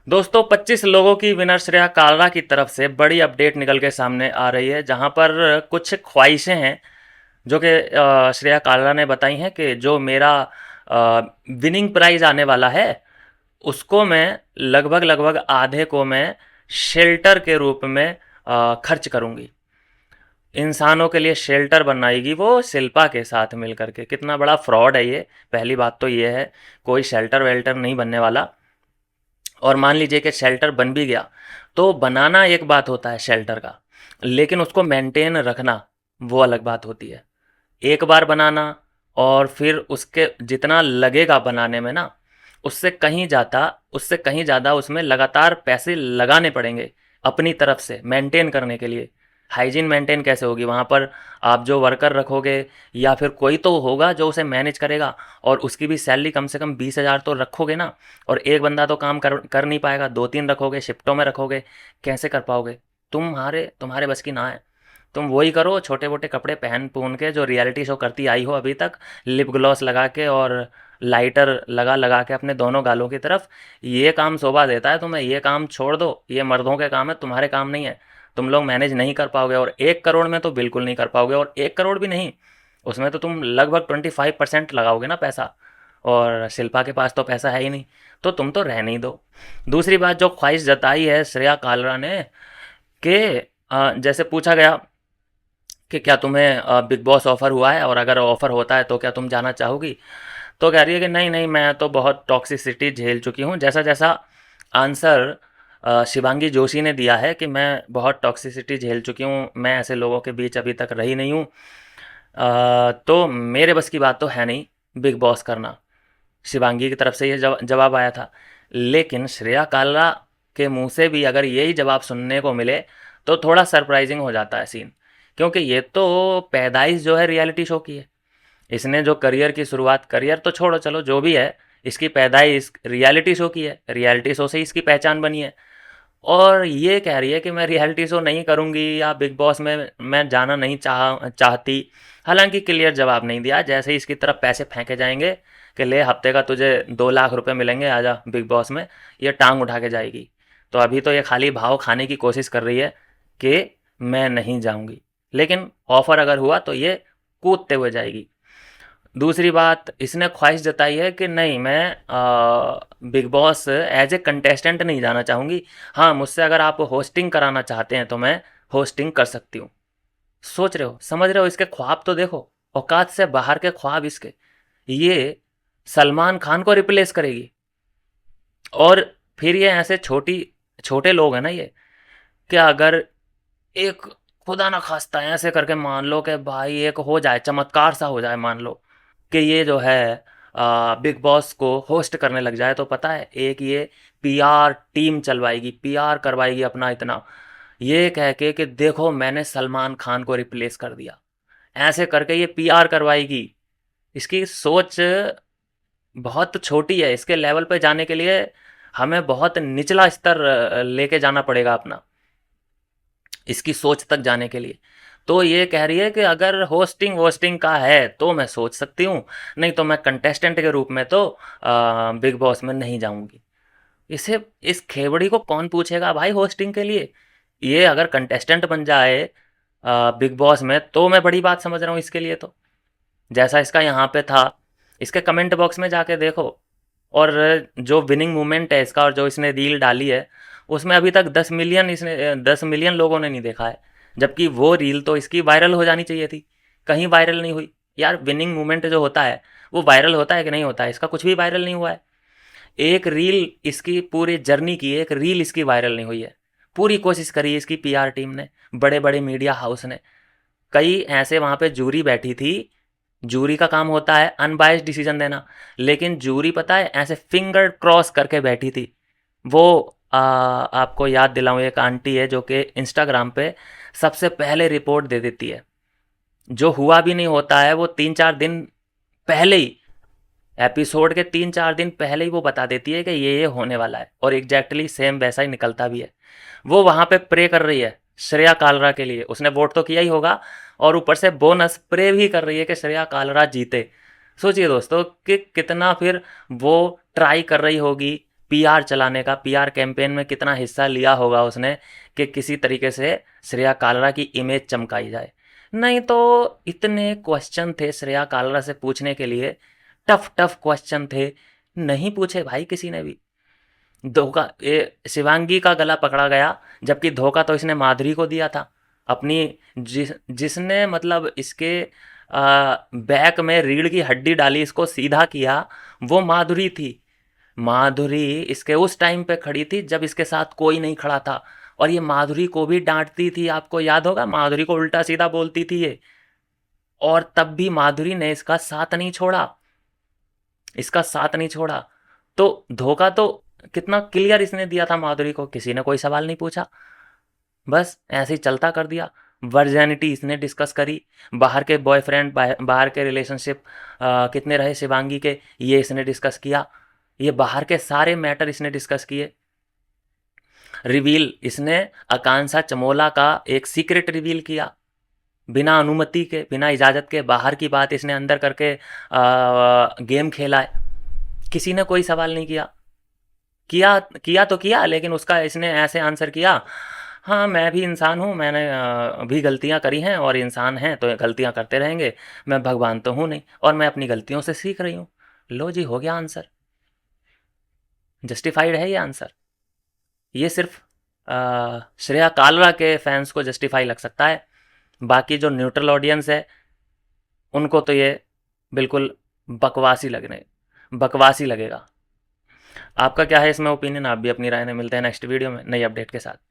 दोस्तों 25 लोगों की विनर श्रेया कालरा की तरफ से बड़ी अपडेट निकल के सामने आ रही है, जहां पर कुछ ख्वाहिशें हैं जो कि श्रेया कालरा ने बताई हैं कि जो मेरा विनिंग प्राइज आने वाला है उसको मैं लगभग लगभग आधे को मैं शेल्टर के रूप में खर्च करूंगी। इंसानों के लिए शेल्टर बनाएगी वो शिल्पा के साथ मिल करके। कितना बड़ा फ्रॉड है ये। पहली बात तो ये है, कोई शेल्टर वेल्टर नहीं बनने वाला। और मान लीजिए कि शेल्टर बन भी गया तो बनाना एक बात होता है शेल्टर का, लेकिन उसको मेंटेन रखना वो अलग बात होती है। एक बार बनाना और फिर उसके जितना लगेगा बनाने में ना, उससे कहीं ज़्यादा उसमें लगातार पैसे लगाने पड़ेंगे अपनी तरफ से मेंटेन करने के लिए। हाइजीन मेंटेन कैसे होगी वहाँ पर? आप जो वर्कर रखोगे या फिर कोई तो होगा जो उसे मैनेज करेगा, और उसकी भी सैलरी कम से कम 20,000 तो रखोगे ना। और एक बंदा तो काम कर नहीं पाएगा, दो तीन रखोगे, शिफ्टों में रखोगे, कैसे कर पाओगे? तुम्हारे बस की ना है। तुम वही करो, छोटे मोटे कपड़े पहन पून के जो रियलिटी शो करती आई हो अभी तक, लिप ग्लॉस लगा के और लाइटर लगा लगा के अपने दोनों गालों की तरफ। ये काम शोभा देता है तुम्हें। ये काम छोड़ दो, ये मर्दों के काम है, तुम्हारे काम नहीं है। तुम लोग मैनेज नहीं कर पाओगे, और 1 करोड़ में तो बिल्कुल नहीं कर पाओगे। और 1 करोड़ भी नहीं, उसमें तो तुम लगभग 25% लगाओगे ना पैसा, और शिल्पा के पास तो पैसा है ही नहीं। तो तुम तो रहने ही दो। दूसरी बात जो ख्वाहिश जताई है श्रेया कालरा ने, कि जैसे पूछा गया कि क्या तुम्हें बिग बॉस ऑफर हुआ है, और अगर ऑफर होता है तो क्या तुम जाना चाहोगी? तो कह रही है कि नहीं नहीं, मैं तो बहुत टॉक्सिसिटी झेल चुकी हूँ। जैसा जैसा आंसर शिवांगी जोशी ने दिया है कि मैं बहुत टॉक्सिसिटी झेल चुकी हूँ, मैं ऐसे लोगों के बीच अभी तक रही नहीं हूँ, तो मेरे बस की बात तो है नहीं बिग बॉस करना। शिवांगी की तरफ से ये जवाब आया था। लेकिन श्रेया कालरा के मुंह से भी अगर यही जवाब सुनने को मिले तो थोड़ा सरप्राइजिंग हो जाता है सीन। क्योंकि ये तो पैदाइश जो है रियलिटी शो की है। इसने जो करियर की शुरुआत, करियर तो छोड़ो, चलो जो भी है, इसकी पैदाइश रियलिटी शो की है। रियलिटी शो से ही इसकी पहचान बनी है। और ये कह रही है कि मैं रियलिटी शो नहीं करूँगी या बिग बॉस में मैं जाना नहीं चाहती। हालांकि क्लियर जवाब नहीं दिया। जैसे ही इसकी तरफ पैसे फेंके जाएंगे कि ले हफ्ते का तुझे 2 लाख रुपए मिलेंगे, आजा बिग बॉस में, ये टांग उठा के जाएगी। तो अभी तो ये खाली भाव खाने की कोशिश कर रही है कि मैं नहीं जाऊंगी, लेकिन ऑफर अगर हुआ तो ये कूदते हुए जाएगी। दूसरी बात, इसने ख्वाहिश जताई है कि नहीं, मैं Bigg Boss as a contestant नहीं जाना चाहूँगी। हाँ, मुझसे अगर आप होस्टिंग कराना चाहते हैं तो मैं होस्टिंग कर सकती हूँ। सोच रहे हो, समझ रहे हो? इसके ख्वाब तो देखो, औकात से बाहर के ख्वाब इसके। ये सलमान खान को रिप्लेस करेगी। और फिर ये ऐसे छोटे लोग हैं ना ये, कि अगर एक, खुदा ना खास्ता ऐसे करके मान लो कि भाई एक हो जाए, चमत्कार सा हो जाए, मान लो कि ये जो है बिग बॉस को होस्ट करने लग जाए, तो पता है एक ये पीआर टीम चलवाएगी, पीआर करवाएगी अपना इतना, ये कह के कि देखो मैंने सलमान खान को रिप्लेस कर दिया। ऐसे करके ये पीआर करवाएगी। इसकी सोच बहुत छोटी है। इसके लेवल पे जाने के लिए हमें बहुत निचला स्तर लेके जाना पड़ेगा अपना, इसकी सोच तक जाने के लिए। तो ये कह रही है कि अगर होस्टिंग वोस्टिंग का है तो मैं सोच सकती हूँ, नहीं तो मैं कंटेस्टेंट के रूप में तो बिग बॉस में नहीं जाऊंगी। इसे, इस खेवड़ी को कौन पूछेगा भाई होस्टिंग के लिए? ये अगर कंटेस्टेंट बन जाए बिग बॉस में तो मैं बड़ी बात समझ रहा हूँ इसके लिए। तो जैसा इसका यहाँ पे था, इसके कमेंट बॉक्स में जाके देखो। और जो विनिंग मूवमेंट है इसका, और जो इसने रील डाली है, उसमें अभी तक 10 मिलियन, इसने 10 मिलियन लोगों ने नहीं देखा है। जबकि वो रील तो इसकी वायरल हो जानी चाहिए थी, कहीं वायरल नहीं हुई। यार विनिंग मूवमेंट जो होता है वो वायरल होता है कि नहीं होता है? इसका कुछ भी वायरल नहीं हुआ है। एक रील इसकी, पूरी जर्नी की एक रील इसकी वायरल नहीं हुई है। पूरी कोशिश करी है इसकी पीआर टीम ने, बड़े बड़े मीडिया हाउस ने। कई ऐसे वहाँ पे जूरी बैठी थी। जूरी का काम होता है अनबायस्ड डिसीजन देना, लेकिन जूरी पता है ऐसे फिंगर क्रॉस करके बैठी थी। वो आपको याद दिलाऊं, एक आंटी है जो कि इंस्टाग्राम पे सबसे पहले रिपोर्ट दे देती है। जो हुआ भी नहीं होता है वो 3-4 दिन पहले ही, एपिसोड के 3-4 दिन पहले ही वो बता देती है कि ये होने वाला है, और एग्जैक्टली सेम वैसा ही निकलता भी है। वो वहां पे प्रे कर रही है श्रेया कालरा के लिए। उसने वोट तो किया ही होगा, और ऊपर से बोनस प्रे भी कर रही है कि श्रेया कालरा जीते। सोचिए दोस्तों कि कितना फिर वो ट्राई कर रही होगी पीआर चलाने का, पीआर कैंपेन में कितना हिस्सा लिया होगा उसने कि किसी तरीके से श्रेया कालरा की इमेज चमकाई जाए। नहीं तो इतने क्वेश्चन थे श्रेया कालरा से पूछने के लिए, टफ टफ क्वेश्चन थे, नहीं पूछे भाई किसी ने भी। धोखा ये शिवांगी का गला पकड़ा गया, जबकि धोखा तो इसने माधुरी को दिया था अपनी। जिसने मतलब इसके बैक में रीढ़ की हड्डी डाली, इसको सीधा किया, वो माधुरी थी। माधुरी इसके उस टाइम पे खड़ी थी जब इसके साथ कोई नहीं खड़ा था, और ये माधुरी को भी डांटती थी, आपको याद होगा, माधुरी को उल्टा सीधा बोलती थी ये, और तब भी माधुरी ने इसका साथ नहीं छोड़ा, इसका साथ नहीं छोड़ा। तो धोखा तो कितना क्लियर इसने दिया था माधुरी को, किसी ने कोई सवाल नहीं पूछा, बस ऐसे ही चलता कर दिया। वर्जैनिटी इसने डिस्कस करी, बाहर के बॉयफ्रेंड, बाहर के रिलेशनशिप कितने रहे शिवांगी के, ये इसने डिस्कस किया। ये बाहर के सारे मैटर इसने डिस्कस किए। रिवील इसने आकांक्षा चमोला का एक सीक्रेट रिवील किया, बिना अनुमति के, बिना इजाज़त के, बाहर की बात इसने अंदर करके गेम खेला है। किसी ने कोई सवाल नहीं किया, किया किया तो किया, लेकिन उसका इसने ऐसे आंसर किया, हाँ मैं भी इंसान हूँ, मैंने भी गलतियाँ करी हैं, और इंसान हैं तो गलतियाँ करते रहेंगे, मैं भगवान तो हूँ नहीं, और मैं अपनी गलतियों से सीख रही हूँ। लो जी, हो गया आंसर, जस्टिफाइड है ये आंसर। ये सिर्फ श्रेया कालरा के फैंस को जस्टिफाई लग सकता है, बाकी जो न्यूट्रल ऑडियंस है उनको तो ये बिल्कुल बकवासी लगेगा। आपका क्या है इसमें ओपिनियन? आप भी अपनी राय में, मिलते हैं नेक्स्ट वीडियो में नई अपडेट के साथ।